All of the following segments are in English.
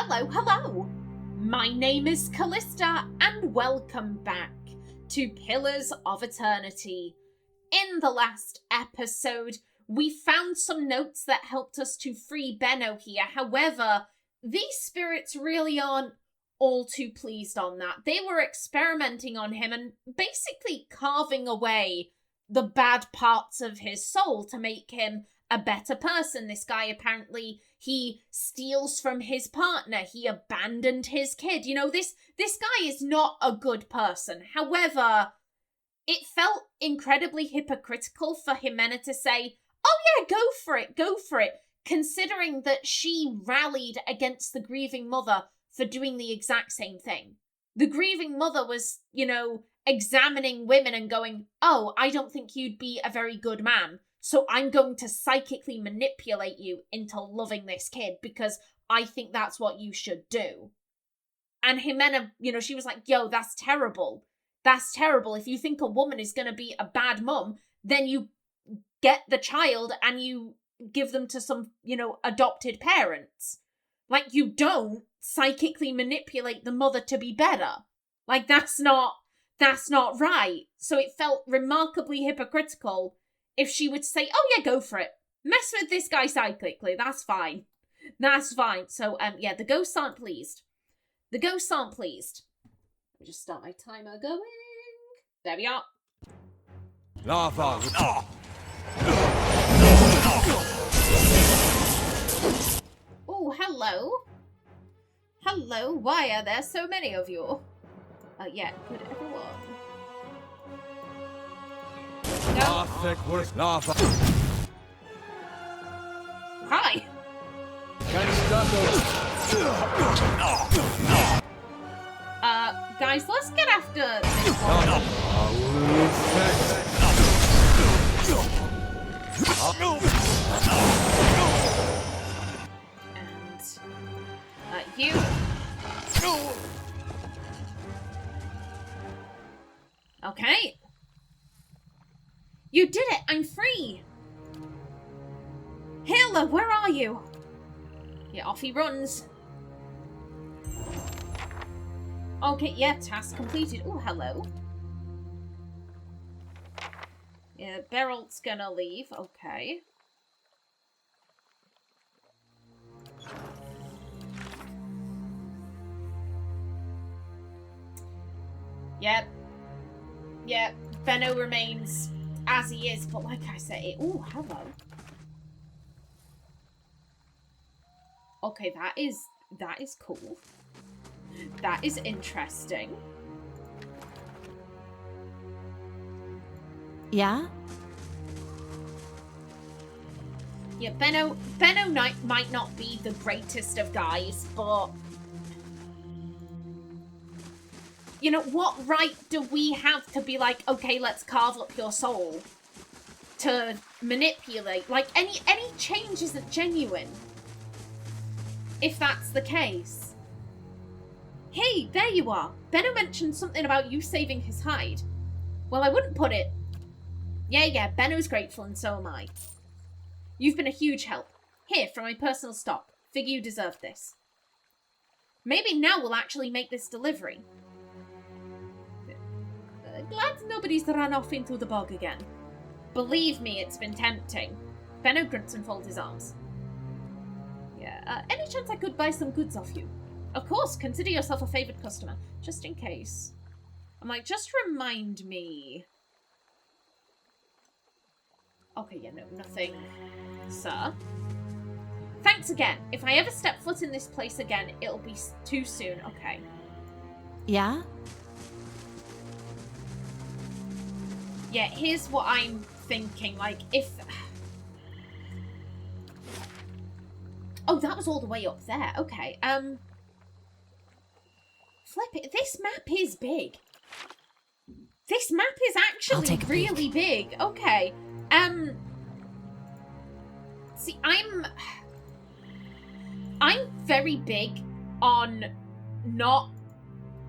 hello. My name is Callista, and welcome back to Pillars of Eternity. In the last episode, we found some notes that helped us to free Benno here. However, these spirits really aren't all too pleased on that. They were experimenting on him and basically carving away the bad parts of his soul to make him a better person. This guy apparently, he steals from his partner. He abandoned his kid. You know, this guy is not a good person. However, it felt incredibly hypocritical for Ximena to say, oh yeah, go for it, considering that she rallied against the grieving mother for doing the exact same thing. The grieving mother was, you know, examining women and going, oh, I don't think you'd be a very good man, so I'm going to psychically manipulate you into loving this kid because I think that's what you should do. And Ximena, you know, she was like, yo, that's terrible. That's terrible. If you think a woman is going to be a bad mum, then you get the child and you give them to some, you know, adopted parents. Like, you don't psychically manipulate the mother to be better. Like, that's not right. So it felt remarkably hypocritical if she would say, oh yeah, go for it. Mess with this guy psychically. That's fine. That's fine. So, yeah, the ghosts aren't pleased. The ghosts aren't pleased. Let me just start my timer going. There we are. Lava. Oh, hello. Hello, why are there so many of you? Yeah, good everyone. No. Lava. Hi. Guys, let's get after this one. And you. Okay. You did it! I'm free! Healer, where are you? Yeah, off he runs. Okay, yeah, task completed. Oh, hello. Yeah, Beryl's gonna leave. Okay. Yep. Yep. Benno remains as he is, but like I said, oh, hello. Okay, that is cool. That is interesting. Yeah? Yeah, Benno might not be the greatest of guys, but you know, what right do we have to be like, okay, let's carve up your soul to manipulate? Like, any change isn't genuine, if that's the case. Hey, there you are. Benno mentioned something about you saving his hide. Well, I wouldn't put it. Yeah, Benno's grateful and so am I. You've been a huge help. Here, from my personal stock. Figure you deserve this. Maybe now we'll actually make this delivery. Glad nobody's run off into the bog again. Believe me, it's been tempting. Benno grunts and folds his arms. Yeah, any chance I could buy some goods off you? Of course, consider yourself a favoured customer, just in case. I'm like, just remind me. Okay, yeah, no, nothing, sir. Thanks again. If I ever step foot in this place again, it'll be too soon. Okay. Yeah? Yeah, here's what I'm thinking. Like, if... Oh, that was all the way up there. Okay, Flip it. This map is big. This map is actually really big. Okay. See, I'm very big on not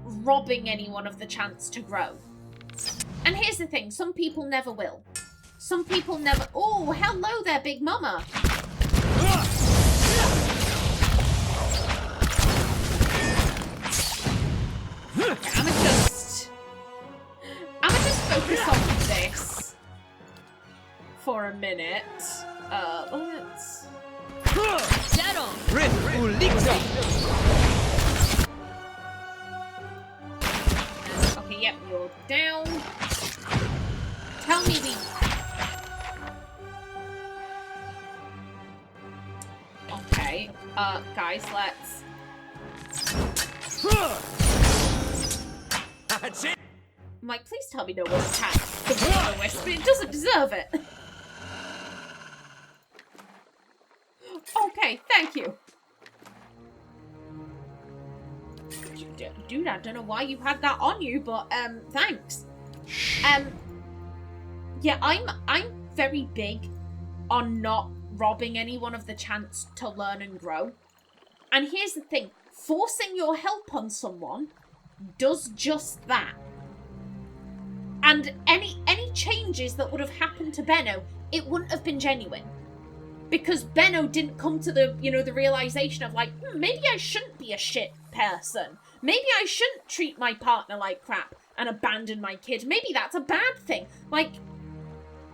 robbing anyone of the chance to grow. And here's the thing, some people never will. Some people never... Oh, hello there, Big Mama. a minute. Let's... Okay, yep, you're down. Tell me the... Okay, guys, let's... Mike, please tell me no one attacked the Will-O-Wisp. It doesn't deserve it. Okay, thank you. Dude, I don't know why you had that on you, but, thanks. Yeah, I'm very big on not robbing anyone of the chance to learn and grow. And here's the thing, forcing your help on someone does just that. And any changes that would have happened to Benno, it wouldn't have been genuine. Because Benno didn't come to the, the realization of like, maybe I shouldn't be a shit person. Maybe I shouldn't treat my partner like crap and abandon my kid. Maybe that's a bad thing. Like,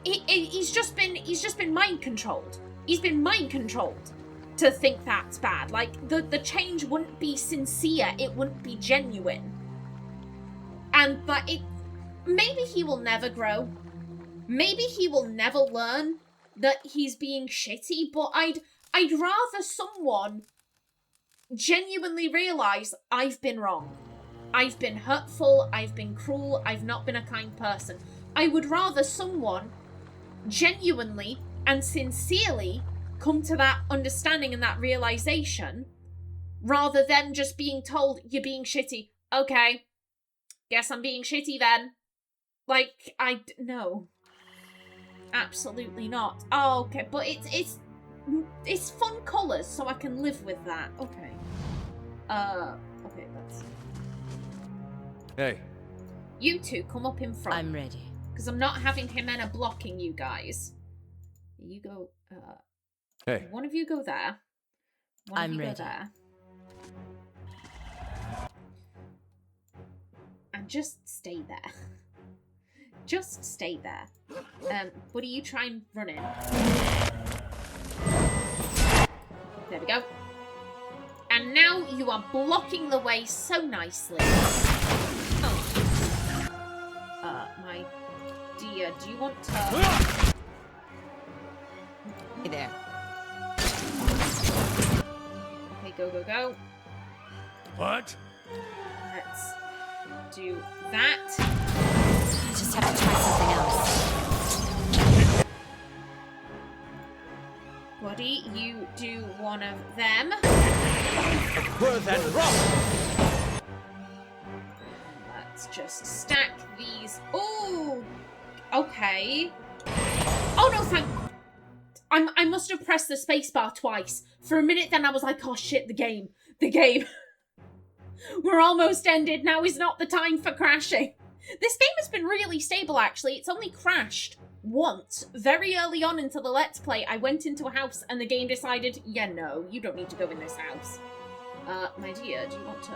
he's just been mind controlled. He's been mind controlled to think that's bad. Like, the change wouldn't be sincere. It wouldn't be genuine. And but maybe he will never grow. Maybe he will never learn that he's being shitty, but I'd rather someone genuinely realise I've been wrong. I've been hurtful, I've been cruel, I've not been a kind person. I would rather someone genuinely and sincerely come to that understanding and that realisation rather than just being told you're being shitty. Okay, guess I'm being shitty then. Like, no. Absolutely not. Oh, okay, but it's fun colours, so I can live with that. Okay. Okay, let's... Hey. You two come up in front. I'm ready. Because I'm not having Ximena blocking you guys. You go, Hey. One of you go there. One I'm of you ready. go there. And just stay there. Just stay there. Buddy, you try and run in. There we go. And now you are blocking the way so nicely. Oh. My dear, do you want to... Hey there. Okay, go, go, go. What? Let's do that. I just have to try something else. Buddy, you do one of them. Worth and rock. Let's just stack these. Oh, okay. Oh no, thank. I must have pressed the spacebar twice. For a minute, then I was like, oh shit, the game. We're almost ended. Now is not the time for crashing. This game has been really stable, actually. It's only crashed once. Very early on into the Let's Play, I went into a house and the game decided, yeah, no, you don't need to go in this house. My dear, do you want to...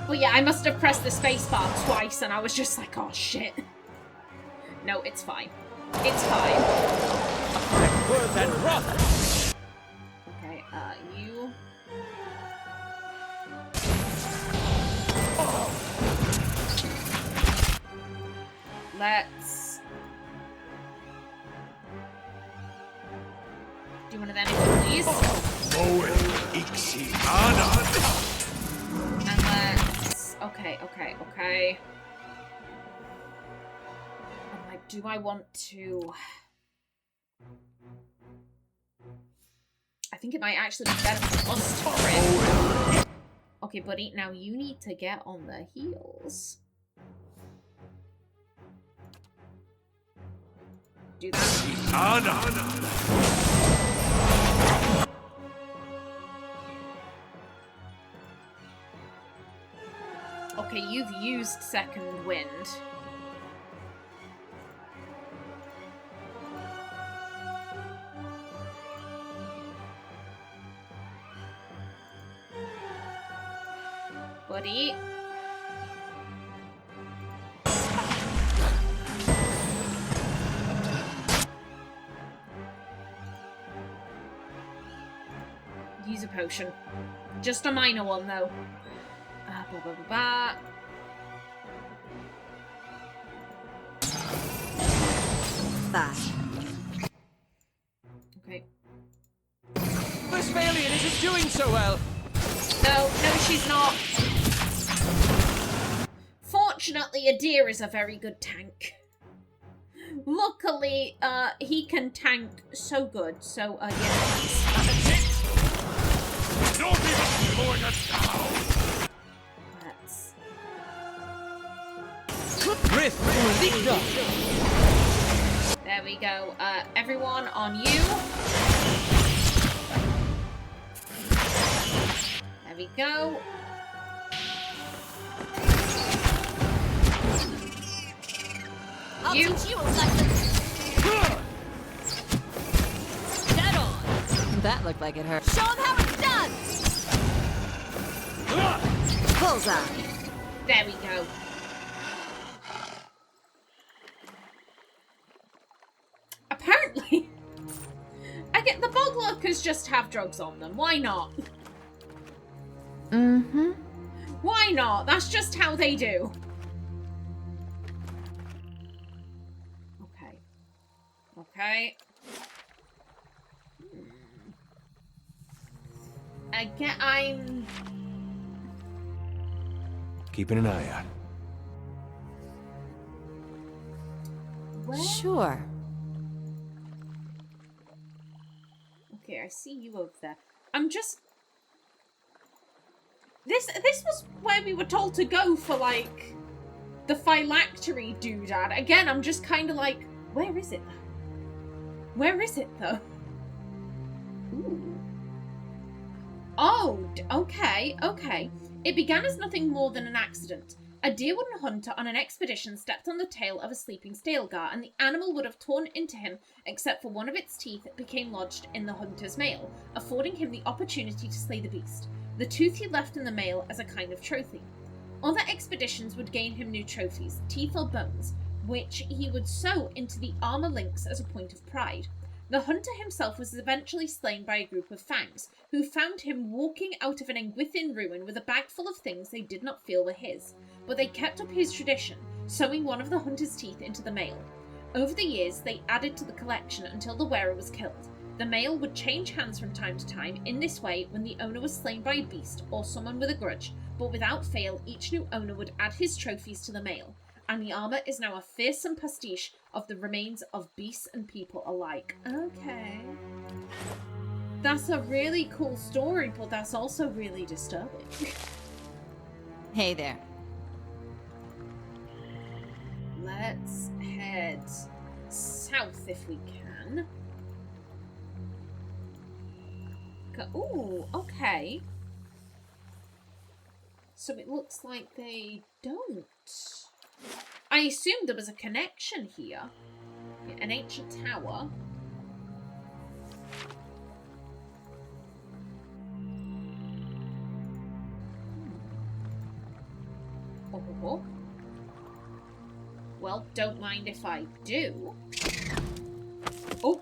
Well, yeah, I must have pressed the spacebar twice and I was just like, oh, shit. No, it's fine. It's fine. Worth and rock. Okay, you... Let's do one of them, please. And let's... Okay. I'm like, do I want to... I think it might actually be better for us to crit. Okay, buddy, now you need to get on the heels. Do that. Okay, you've used second wind. Buddy. use a potion. Just a minor one, though. Blah, blah, blah, blah. Fast. Okay. This alien isn't doing so well. No, she's not. Fortunately, Adir is a very good tank. Luckily, he can tank so good, so, yeah. That's it. Don't even slowing us down. Let's... There we go. Everyone on you. There we go. I'll You. teach you a lesson. Dead on. That looked like it hurt. Show him how it's done. Bullseye. There we go. Apparently, I get the bog lurkers just have drugs on them. Why not? Mm-hmm. Why not? That's just how they do. Okay. Okay. I'm... Keeping an eye out. Where? Sure. Okay, I see you over there. I'm just... This was where we were told to go for, like, the phylactery doodad. Again, I'm just kind of like, where is it, though? Where is it, though? Ooh. Oh, okay, okay. It began as nothing more than an accident. A deerwood hunter on an expedition stepped on the tail of a sleeping Stalgar, and the animal would have torn into him, except for one of its teeth that became lodged in the hunter's mail, affording him the opportunity to slay the beast. The tooth he left in the mail as a kind of trophy. Other expeditions would gain him new trophies, teeth or bones, which he would sew into the armor links as a point of pride. The hunter himself was eventually slain by a group of Fangs, who found him walking out of an Engwithin ruin with a bag full of things they did not feel were his, but they kept up his tradition, sewing one of the hunter's teeth into the mail. Over the years, they added to the collection until the wearer was killed. The mail would change hands from time to time in this way when the owner was slain by a beast or someone with a grudge, but without fail, each new owner would add his trophies to the mail, and the armor is now a fearsome pastiche of the remains of beasts and people alike. Okay. That's a really cool story, but that's also really disturbing. Hey there. Let's head south if we can. Ooh, okay. So it looks like they don't. I assumed there was a connection here. An ancient tower. Oh. Well, don't mind if I do. Oh.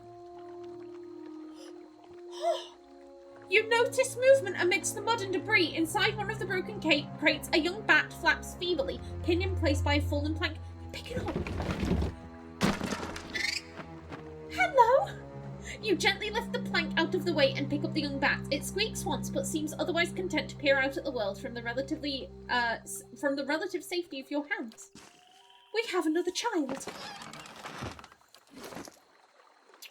You notice movement amidst the mud and debris. Inside one of the broken crates, a young bat flaps feebly, pinion placed by a fallen plank. Pick it up. Hello! You gently lift the plank out of the way and pick up the young bat. It squeaks once, but seems otherwise content to peer out at the world from the relative safety of your hands. We have another child.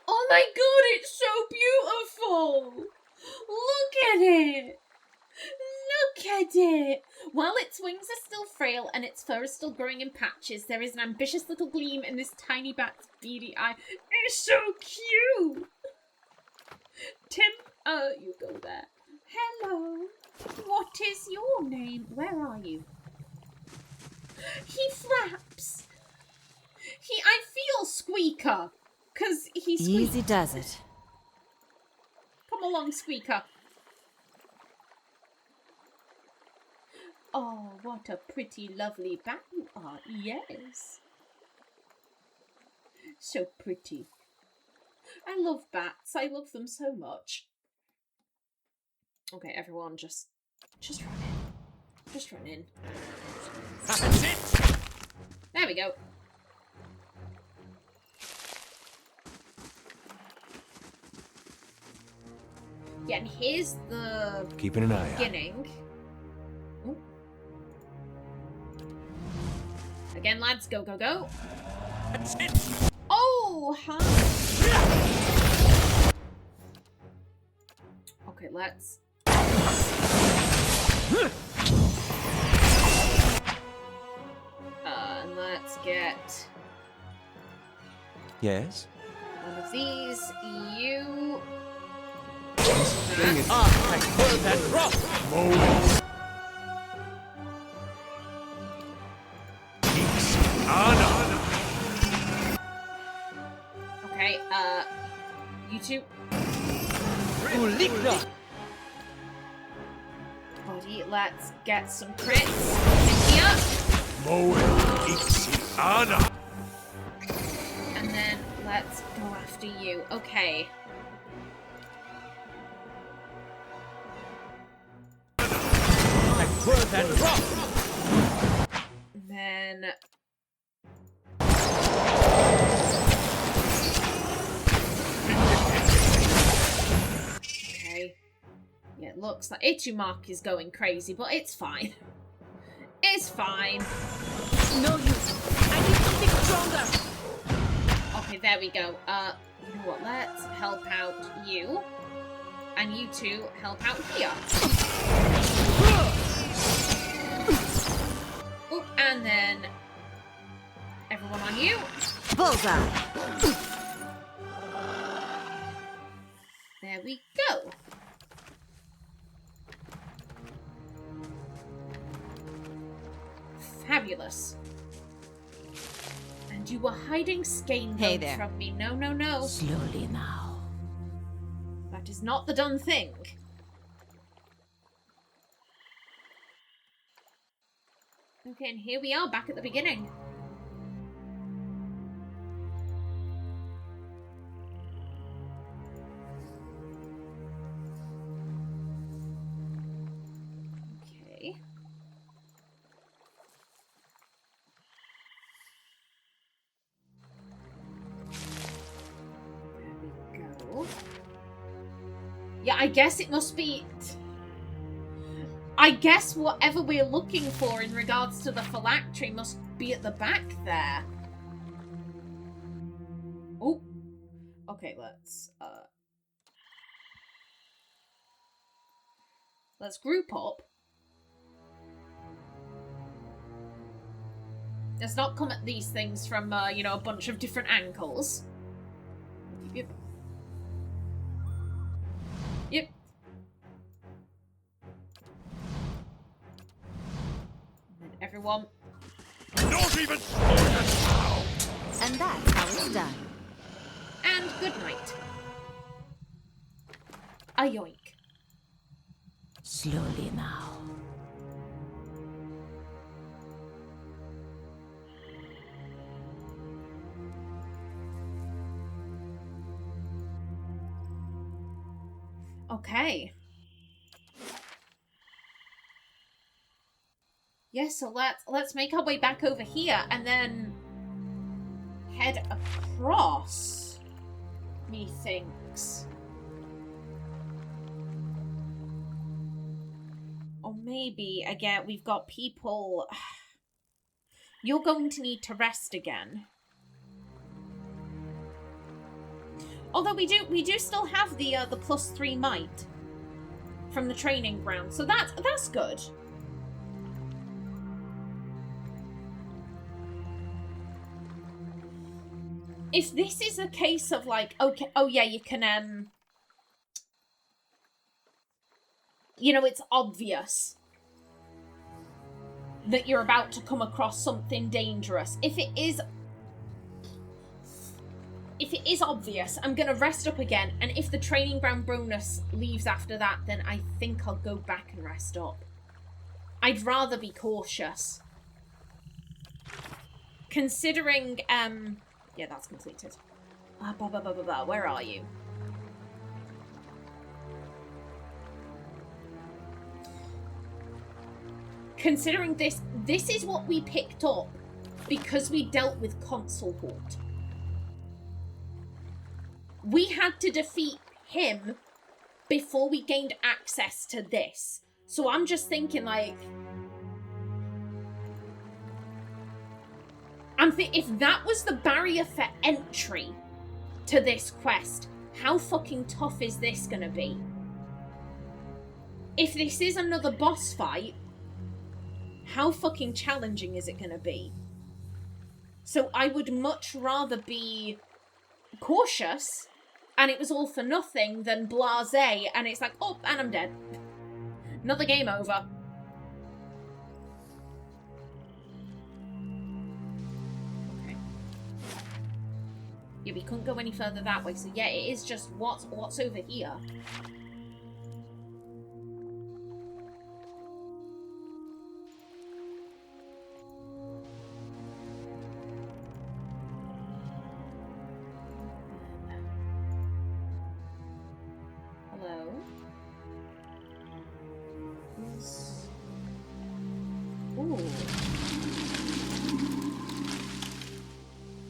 Oh my god, it's so beautiful! Look at it! Look at it! While its wings are still frail and its fur is still growing in patches, there is an ambitious little gleam in this tiny bat's beady eye. It's so cute! Tim, you go there. Hello. What is your name? Where are you? He flaps. I feel Squeaker. Because he squeaks. Easy does it. Come along, Squeaker. Oh, what a pretty, lovely bat you are. Yes. So pretty. I love bats. I love them so much. Okay, everyone, just run in. Just run in. That's it! There we go. Yeah, and here's the Keeping an eye out. beginning. Ooh. Again, lads, go, go, go. That's it! Oh, huh. Okay, let's... and let's get Yes? one of these. You... I heard that drop! Okay, you two. Body, let's get some crits in here. And then let's go after you. Okay. I heard that drop! And then... Okay. Yeah, it looks like Ichumark is going crazy, but it's fine. It's fine. No use. I need something stronger. Okay, there we go. You know what? Let's help out you. And you two help out here. Oop, and then everyone on you. Bullseye. There we go. Fabulous. And you were hiding skein Hey there. from me. No, no, no. Slowly now. That is not the done thing. Okay, and here we are back at the beginning. Okay. There we go. Yeah, I guess it must be... I guess whatever we're looking for in regards to the phylactery must be at the back there. Oh. Okay, let's group up. Let's not come at these things from, you know, a bunch of different angles. Yep. Yep. And then everyone. Not even... And that's how it's done. And good night. A yoink. Slowly now. Okay. Yeah, so let's make our way back over here and then head across, methinks. Or maybe, again, we've got people... You're going to need to rest again. Although we do still have the +3 might from the training ground, so that's good. If this is a case of like, okay, oh yeah, you can you know, it's obvious that you're about to come across something dangerous. If it is obvious, I'm going to rest up again, and if the training ground bonus leaves after that, then I think I'll go back and rest up. I'd rather be cautious. Considering, yeah, that's completed. Where are you? considering this is what we picked up because we dealt with Console Horde. We had to defeat him before we gained access to this. So I'm just thinking, like... if that was the barrier for entry to this quest, how fucking tough is this gonna be? If this is another boss fight, how fucking challenging is it gonna be? So I would much rather be cautious and it was all for nothing than blasé and it's like, oh, and I'm dead. Another game over. Okay. Yeah, we couldn't go any further that way, so yeah, it is just what's over here.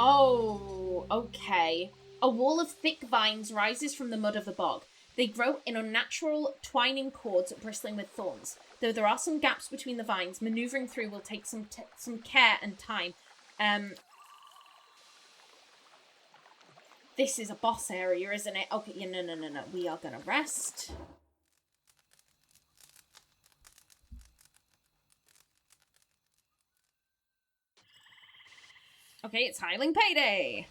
Oh, okay. A wall of thick vines rises from the mud of the bog. They grow in unnatural, twining cords bristling with thorns. Though there are some gaps between the vines, maneuvering through will take some care and time. This is a boss area, isn't it? Okay, yeah, no. We are gonna rest. Okay, it's Hiling Payday!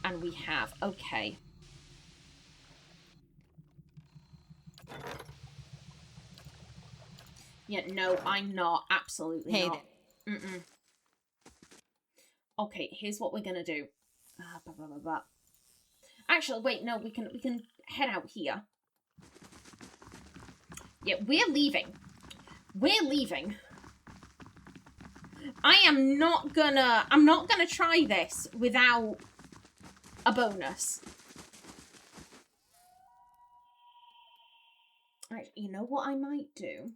And we have, okay. Yeah, no, I'm not. Absolutely Hey. not. Okay, here's what we're gonna do. Actually, wait, no, we can head out here. Yeah, we're leaving. We're leaving. I'm not gonna try this without a bonus. Right, you know what I might do?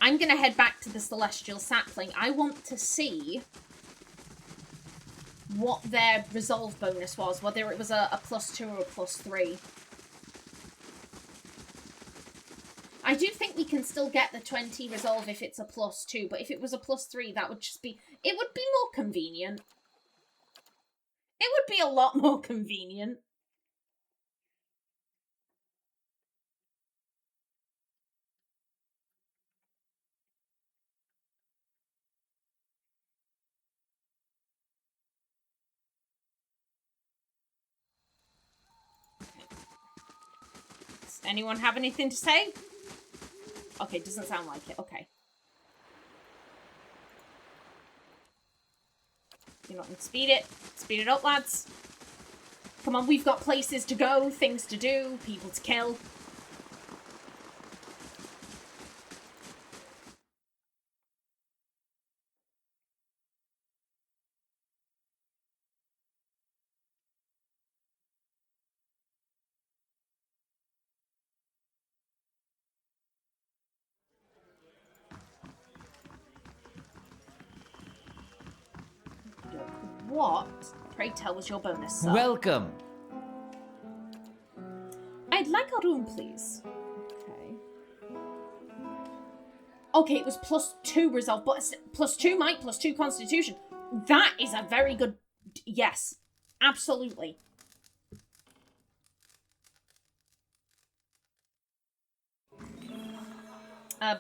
I'm gonna head back to the Celestial Sapling. I want to see what their resolve bonus was, whether it was a +2 or a +3. I do think we can still get the 20 resolve if it's a +2, but if it was a +3, that would just be... It would be more convenient. It would be a lot more convenient. Does anyone have anything to say? Okay, doesn't sound like it. Okay. You're not gonna speed it. Speed it up, lads. Come on, we've got places to go, things to do, people to kill. What, pray tell, was your bonus, sir? Welcome. I'd like a room, please. Okay. Okay, it was +2 resolve, but +2 might, +2 constitution. That is a very good... Yes, absolutely.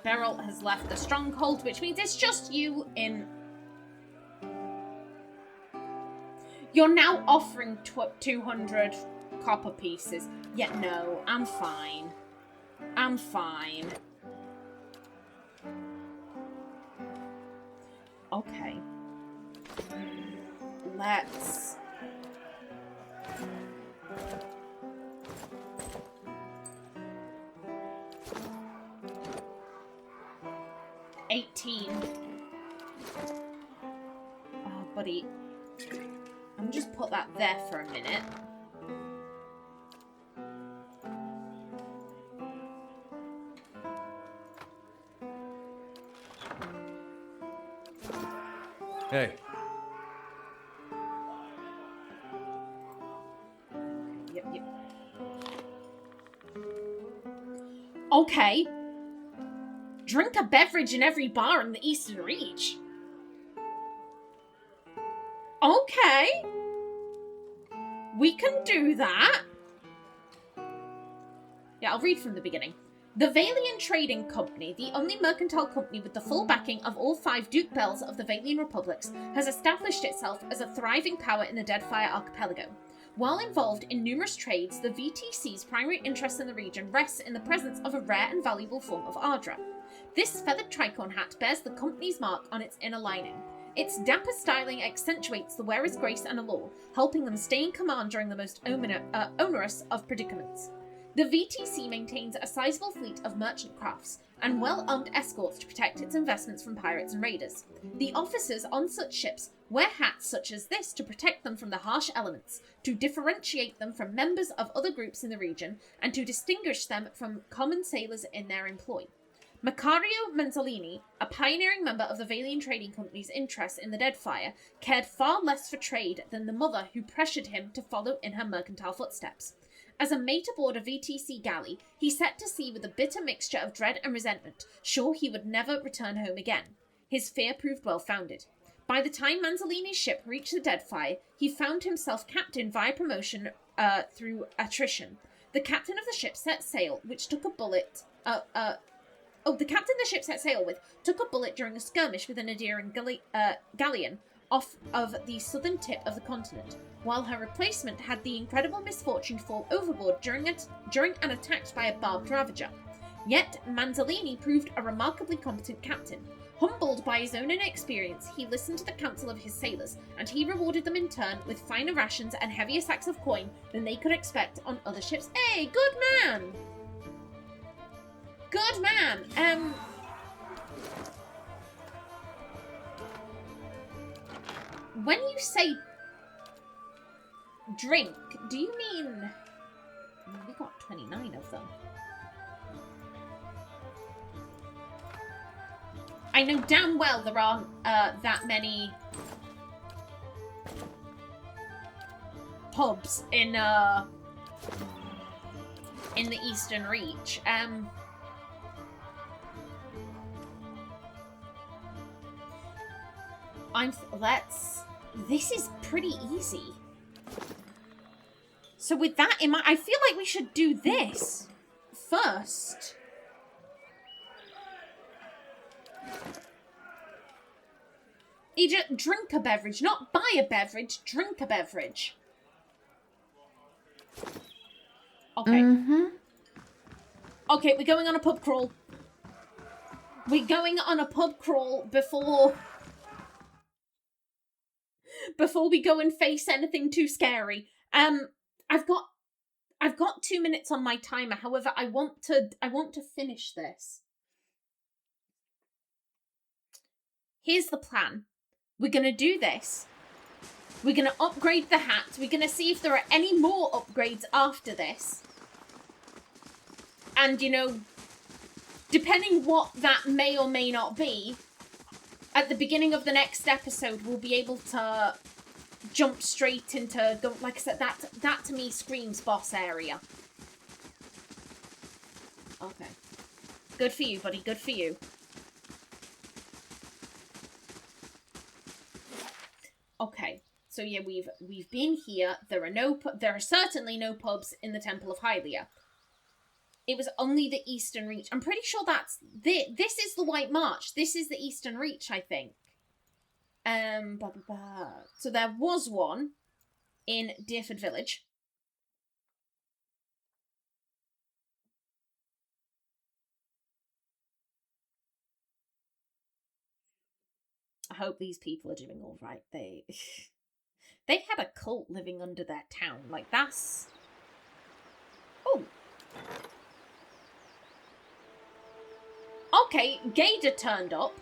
Beryl has left the stronghold, which means it's just you in... You're now offering 200 copper pieces. Yet no, I'm fine. I'm fine. Okay. Let's... $18. Oh, buddy. I'm just put that there for a minute. Hey. Yep. Okay. Drink a beverage in every bar in the Eastern Reach. Okay. We can do that. Yeah, I'll read from the beginning. The Valian Trading Company, the only mercantile company with the full backing of all 5 Duke Bells of the Valian Republics, has established itself as a thriving power in the Deadfire Archipelago. While involved in numerous trades, the VTC's primary interest in the region rests in the presence of a rare and valuable form of Ardra. This feathered tricorn hat bears the company's mark on its inner lining. Its dapper styling accentuates the wearer's grace and allure, helping them stay in command during the most onerous of predicaments. The VTC maintains a sizable fleet of merchant crafts and well-armed escorts to protect its investments from pirates and raiders. The officers on such ships wear hats such as this to protect them from the harsh elements, to differentiate them from members of other groups in the region, and to distinguish them from common sailors in their employ. Macario Manzolini, a pioneering member of the Valian Trading Company's interests in the Deadfire, cared far less for trade than the mother who pressured him to follow in her mercantile footsteps. As a mate aboard a VTC galley, he set to sea with a bitter mixture of dread and resentment, sure he would never return home again. His fear proved well-founded. By the time Manzolini's ship reached the Deadfire, he found himself captain via promotion through attrition. The captain of the ship set sail, which took a bullet... the captain the ship set sail with took a bullet during a skirmish with an Adirian galleon off of the southern tip of the continent, while her replacement had the incredible misfortune to fall overboard during an attack by a barbed ravager. Yet Manzolini proved a remarkably competent captain. Humbled by his own inexperience, he listened to the counsel of his sailors, and he rewarded them in turn with finer rations and heavier sacks of coin than they could expect on other ships. Hey, good man! Good man! When you say drink, do you mean... We got 29 of them. I know damn well there aren't that many pubs in the Eastern Reach. This is pretty easy. So with that in mind, I feel like we should do this first. You just drink a beverage, not buy a beverage, drink a beverage. Okay. Okay, we're going on a pub crawl. We're going on a pub crawl before we go and face anything too scary. I've got 2 minutes on my timer. However, I want to finish this. Here's the plan. We're going to do this. We're going to upgrade the hats. We're going to see if there are any more upgrades after this. And, you know, depending what that may or may not be, at the beginning of the next episode, we'll be able to jump straight into, like I said, that to me screams boss area. Okay. Good for you, buddy. Good for you. Okay. So yeah, we've been here. There are certainly no pubs in the Temple of Hylia. It was only the Eastern Reach. I'm pretty sure that's this is the White March. This is the Eastern Reach, I think. So there was one in Deerford Village. I hope these people are doing all right. They had a cult living under their town. Like, that's... Oh. Okay, Gator turned up.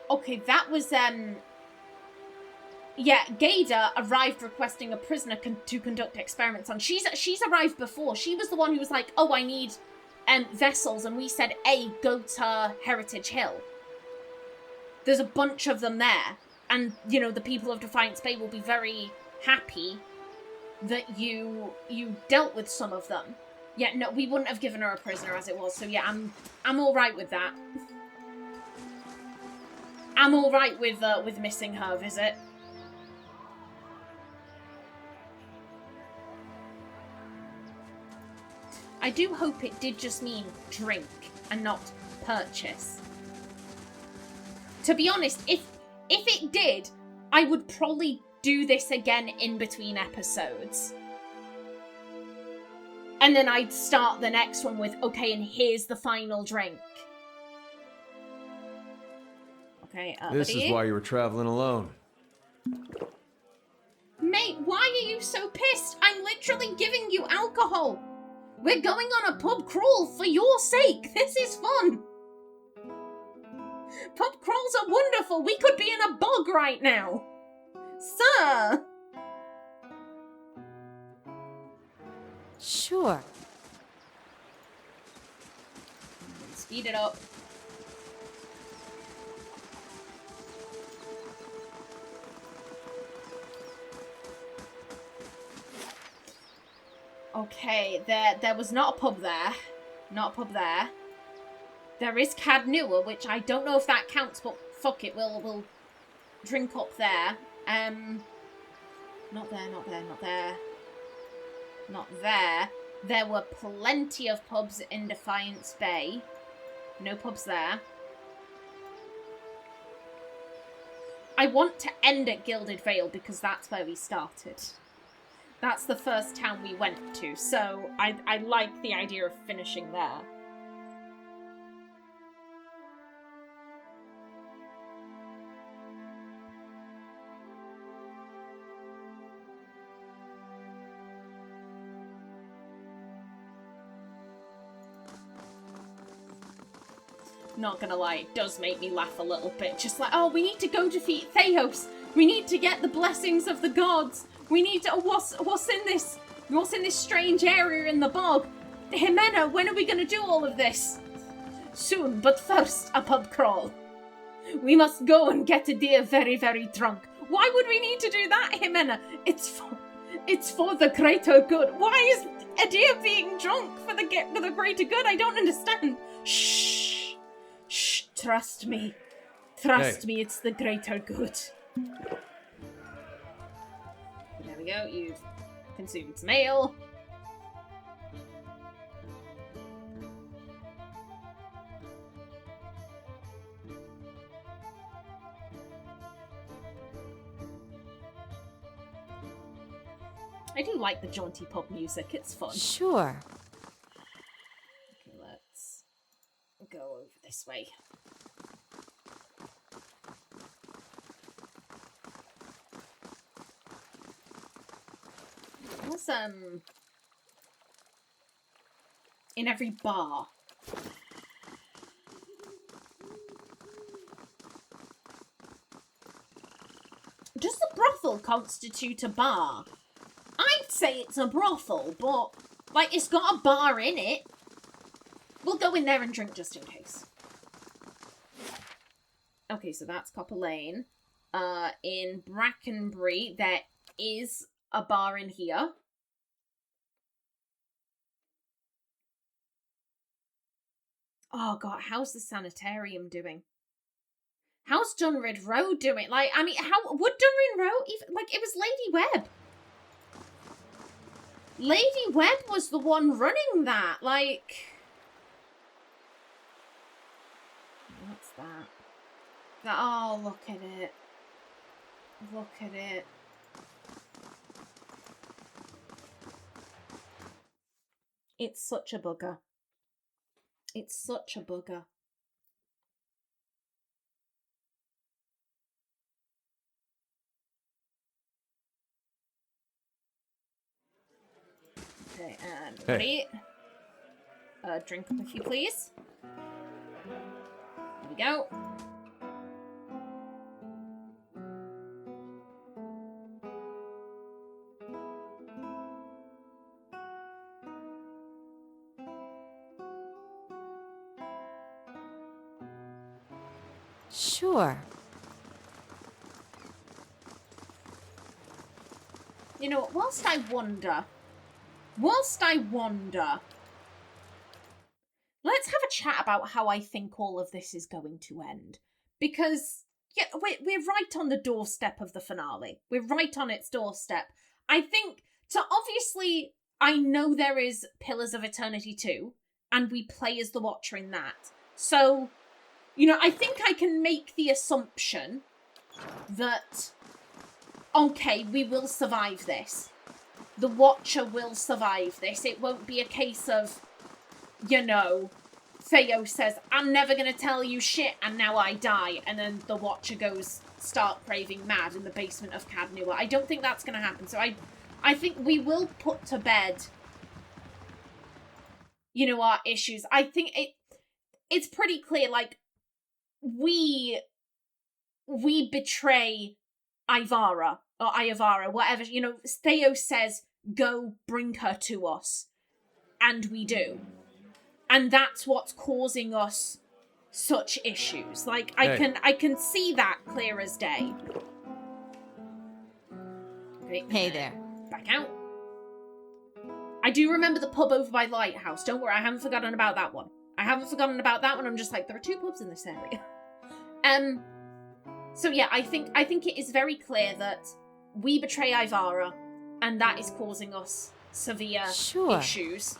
Okay, that was, Yeah, Gaida arrived requesting a prisoner to conduct experiments on. She's arrived before. She was the one who was like, oh, I need vessels, and we said, A, go to Heritage Hill. There's a bunch of them there, and, you know, the people of Defiance Bay will be very happy that you dealt with some of them. Yeah, no, we wouldn't have given her a prisoner as it was, so yeah, I'm alright with that. I'm alright with missing her visit. I do hope it did just mean drink and not purchase. To be honest, if it did, I would probably do this again in between episodes. And then I'd start the next one with, okay, and here's the final drink. Okay, This buddy. is why you were traveling alone. Mate, why are you so pissed? I'm literally giving you alcohol. We're going on a pub crawl for your sake. This is fun. Pub crawls are wonderful. We could be in a bog right now. Sir. Sure. Speed it up. Okay, there was not a pub there. Not a pub there. There is Cadnua, which I don't know if that counts, but fuck it, we'll drink up there. Not there, not there, not there. Not there. There were plenty of pubs in Defiance Bay. No pubs there. I want to end at Gilded Vale because that's where we started. That's the first town we went to, so I like the idea of finishing there. Not gonna lie, it does make me laugh a little bit. Just like, oh, we need to go defeat Theos. We need to get the blessings of the gods. We need to. What's in this? What's in this strange area in the bog? Ximena, when are we gonna do all of this? Soon, but first, a pub crawl. We must go and get a deer very, very drunk. Why would we need to do that, Ximena? It's for the greater good. Why is a deer being drunk for the greater good? I don't understand. Shh. Shh, trust me. Trust me, it's the greater good. There we go, you've consumed some ale. I do like the jaunty pub music, it's fun. Sure. Okay, let's go over this way. What's in every bar? Does the brothel constitute a bar? I'd say it's a brothel, but like it's got a bar in it. We'll go in there and drink just in case. Okay, so that's Copper Lane. In Brackenbury, there is a bar in here. Oh god, how's the sanitarium doing? How's Dunrid Road doing? Like, I mean, how would Dunrid Road even, like, it was Lady Webb. Lady Webb was the one running that, like... What's that? Oh, look at it. Look at it. It's such a bugger. It's such a bugger. Okay, and ready? Drink up if you please. Here we go. Sure. You know, whilst I wonder, let's have a chat about how I think all of this is going to end. Because, yeah, we're right on the doorstep of the finale. We're right on its doorstep. I think, so obviously, I know there is Pillars of Eternity 2, and we play as the Watcher in that. So, you know, I think I can make the assumption that, okay, we will survive this. The Watcher will survive this. It won't be a case of, you know, Theo says, I'm never going to tell you shit, and now I die. And then the Watcher goes stark raving mad in the basement of Cadnua. I don't think that's going to happen. So I think we will put to bed, you know, our issues. I think it's pretty clear, like, we betray Ivara, or Iavara, whatever, you know, Theo says, go bring her to us. And we do. And that's what's causing us such issues. Like, I can see that clear as day. Okay, Hey there. back out. I do remember the pub over by the lighthouse. Don't worry, I haven't forgotten about that one. I'm just like, there are 2 pubs in this area. So yeah, I think it is very clear that we betray Ivara, and that is causing us severe issues.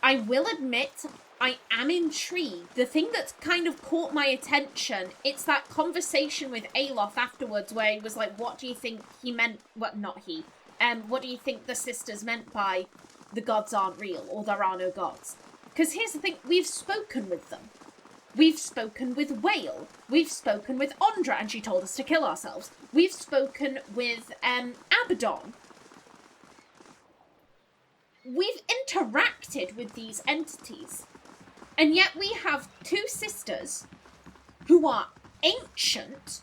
I will admit, I am intrigued. The thing that's kind of caught my attention, it's that conversation with Aloth afterwards where he was like, what do you think he meant, what do you think the sisters meant by the gods aren't real, or there are no gods? Because here's the thing, we've spoken with them. We've spoken with Whale. We've spoken with Ondra, and she told us to kill ourselves. We've spoken with Abaddon. We've interacted with these entities. And yet we have 2 sisters who are ancient,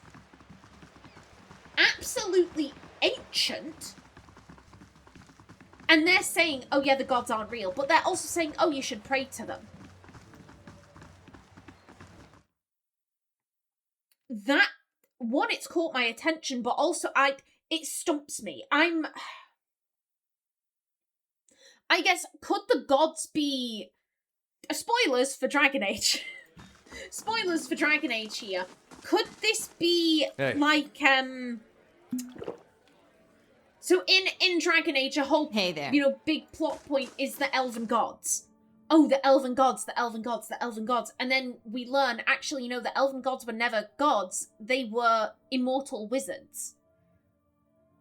absolutely ancient, and they're saying, oh yeah, the gods aren't real, but they're also saying, oh, you should pray to them. That, one, it's caught my attention, but also it stumps me. I guess, could the gods be... Spoilers for Dragon Age. Spoilers for Dragon Age here. Could this be, like, So in Dragon Age, a whole, you know, big plot point is the elven gods. Oh, the elven gods, the elven gods, the elven gods. And then we learn, actually, you know, the elven gods were never gods. They were immortal wizards.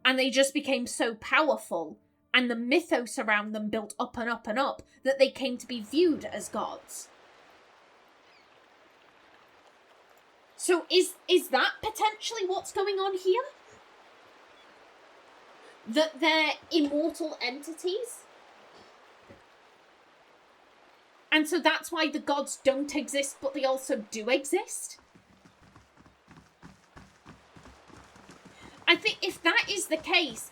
And they just became so powerful, and the mythos around them built up and up and up, that they came to be viewed as gods. So is that potentially what's going on here? That they're immortal entities? And so that's why the gods don't exist, but they also do exist? I think if that is the case,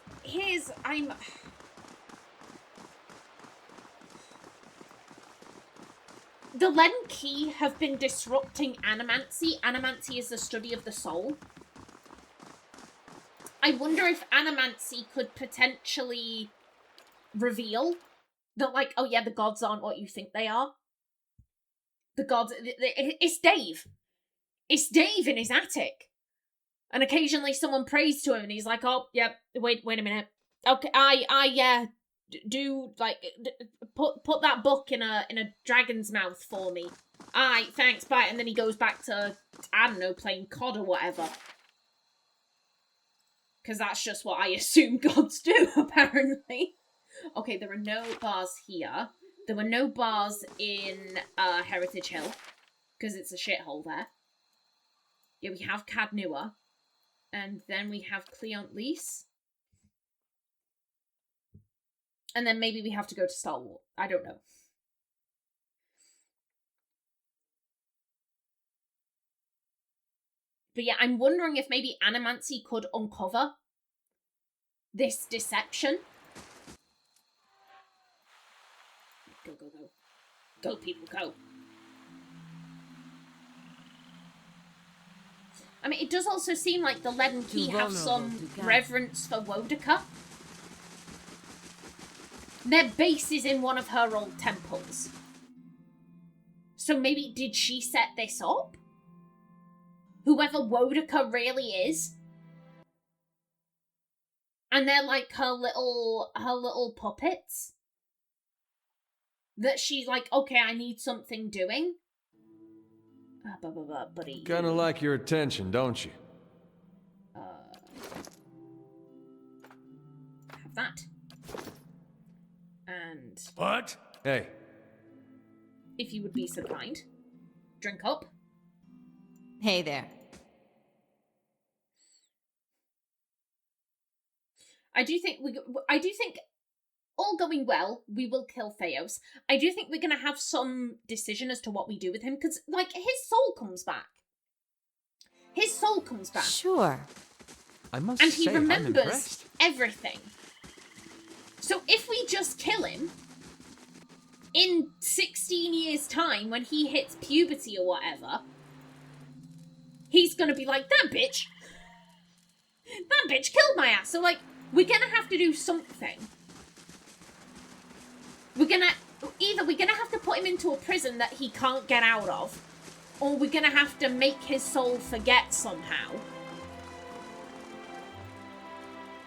the Lenki have been disrupting animancy. Animancy is the study of the soul. I wonder if animancy could potentially reveal that, like, oh yeah, the gods aren't what you think they are. The gods, it's Dave. It's Dave in his attic. And occasionally someone prays to him and he's like, oh, yeah, wait a minute. Okay, do, like, put that book in a dragon's mouth for me. Aye, thanks, bye. And then he goes back to, I don't know, playing COD or whatever. Because that's just what I assume gods do, apparently. Okay, there are no bars here. There were no bars in Heritage Hill, because it's a shithole there. Yeah, we have Cadnua. And then we have Cleont Lys. And then maybe we have to go to Star Wars. I don't know. But yeah, I'm wondering if maybe animancy could uncover this deception. Go, go, go. Go, people, go. I mean, it does also seem like the Leaden Key have some reverence for Wodaka. Their base is in one of her old temples. So maybe, did she set this up? Whoever Wodaka really is. And they're like her little puppets. That she's like, okay, I need something doing. Buddy. Kinda like your attention, don't you? Have that. And... What? Hey. If you would be so kind. Drink up. Hey there. I do think all going well, we will kill Theos. I do think we're going to have some decision as to what we do with him, because, like, his soul comes back. His soul comes back. Sure. I must and say, he I'm remembers impressed. everything. So if we just kill him, in 16 years' time, when he hits puberty or whatever, he's going to be like, that bitch killed my ass. So, like, we're going to have to do something. We're gonna have to put him into a prison that he can't get out of, or we're gonna have to make his soul forget somehow.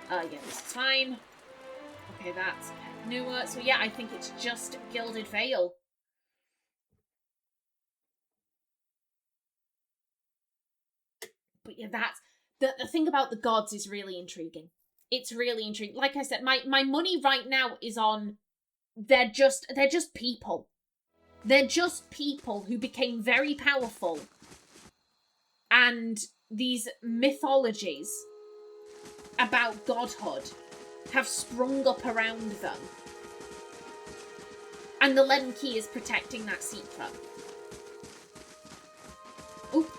Yeah, this is fine. Okay, that's newer. So yeah, I think it's just Gilded Veil. But yeah, that's the thing about the gods is really intriguing. It's really intriguing. Like I said, my money right now is on they're just people. They're just people who became very powerful. And these mythologies about godhood have sprung up around them. And the Leaden Key is protecting that secret. Oh.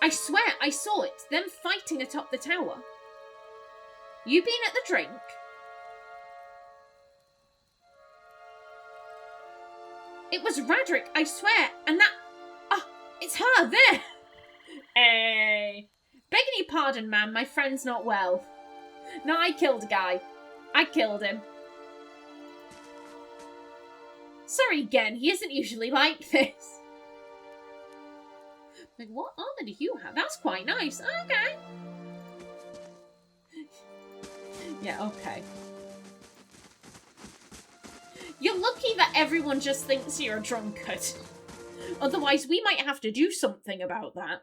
I swear, I saw it. Them fighting atop the tower. You been at the drink? It was Radric, I swear, and that... Oh, it's her, there! Hey. Begging your pardon, ma'am, my friend's not well. No, I killed a guy. I killed him. Sorry again, he isn't usually like this. Like, what armor do you have? That's quite nice. Okay. Yeah, okay. You're lucky that everyone just thinks you're a drunkard. Otherwise, we might have to do something about that.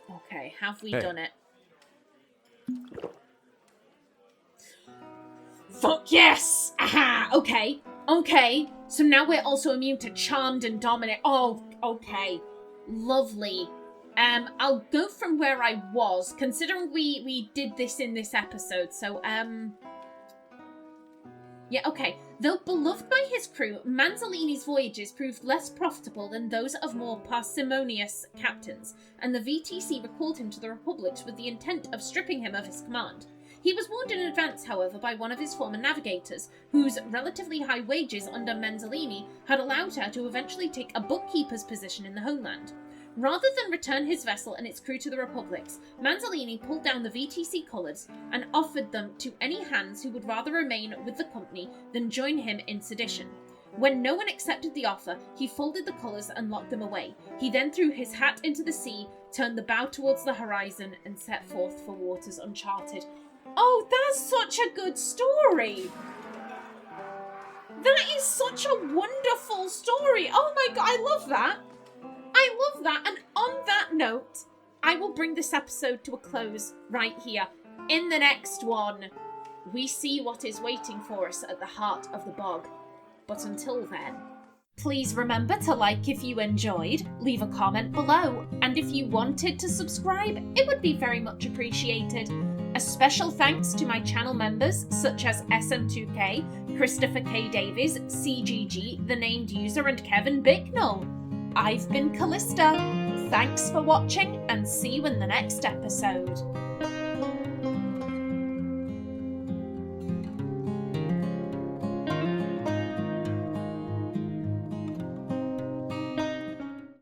Okay, have we done it? Fuck yes! Aha! Okay. Okay. So now we're also immune to Charmed and Dominate. Oh, okay. Lovely. I'll go from where I was, considering we did this in this episode. So, yeah, okay. Though beloved by his crew, Manzolini's voyages proved less profitable than those of more parsimonious captains, and the VTC recalled him to the Republics with the intent of stripping him of his command. He was warned in advance, however, by one of his former navigators, whose relatively high wages under Manzolini had allowed her to eventually take a bookkeeper's position in the homeland. Rather than return his vessel and its crew to the Republics, Manzolini pulled down the VTC colours and offered them to any hands who would rather remain with the company than join him in sedition. When no one accepted the offer, he folded the colours and locked them away. He then threw his hat into the sea, turned the bow towards the horizon, and set forth for waters uncharted. Oh, that's such a good story! That is such a wonderful story! Oh my god, I love that! I love that, and on that note, I will bring this episode to a close right here. In the next one, we see what is waiting for us at the heart of the bog. But until then, please remember to like if you enjoyed, leave a comment below, and if you wanted to subscribe, it would be very much appreciated. A special thanks to my channel members such as SM2K, Christopher K. Davies, CGG, The Named User, and Kevin Bicknell. I've been Kallista. Thanks for watching, and see you in the next episode.